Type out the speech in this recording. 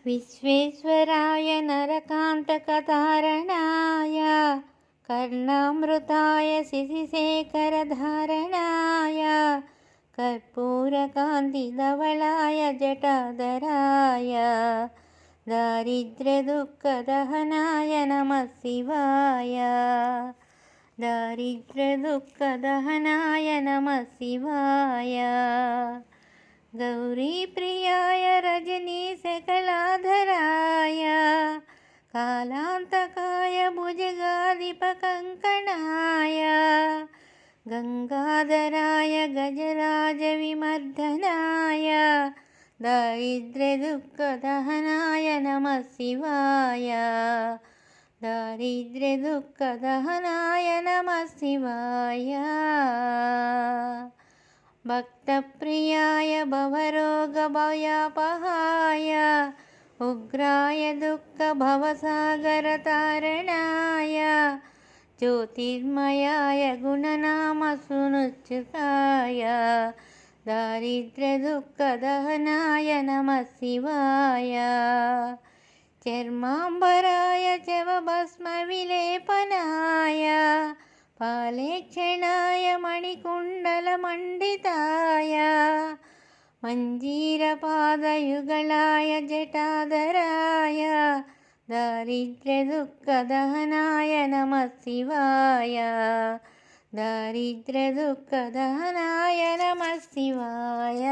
विश्वेश्वराय नरकान्तकतारणाय कर्णामृताय शिशिशेखरधारणाय कर्पूरकान्तिधवलाय जटाधराय दारिद्र्यदुःखदहनाय नमः शिवाय। दारिद्र्यदुःखदहनाय नमः शिवाय। गौरीप्रियाय रजनीशकलाधराय कालान्तकाय भुजगाधिपकङ्कणाय गङ्गाधराय गजराजविमर्दनाय दारिद्र्यदुःखदहनाय नमः शिवाय। दारिद्र्यदुःखदहनाय नमः शिवाय। भक्तप्रियाय भवरोगभयापहाय उग्राय दुःखभवसागरतारणाय ज्योतिर्मयाय गुणनामसुनुच्युताय दारिद्र्यदुःखदहनाय नमः शिवाय। चर्माम्बराय चवभस्मविलेपनाय पालेक्षणाय मणिकुण्डलमण्डिताय मञ्जीरपादयुगलाय जटाधराय दारिद्र्यदुःखदहनाय नमः शिवाय। दारिद्र्यदुःखदहनाय नमः शिवाय।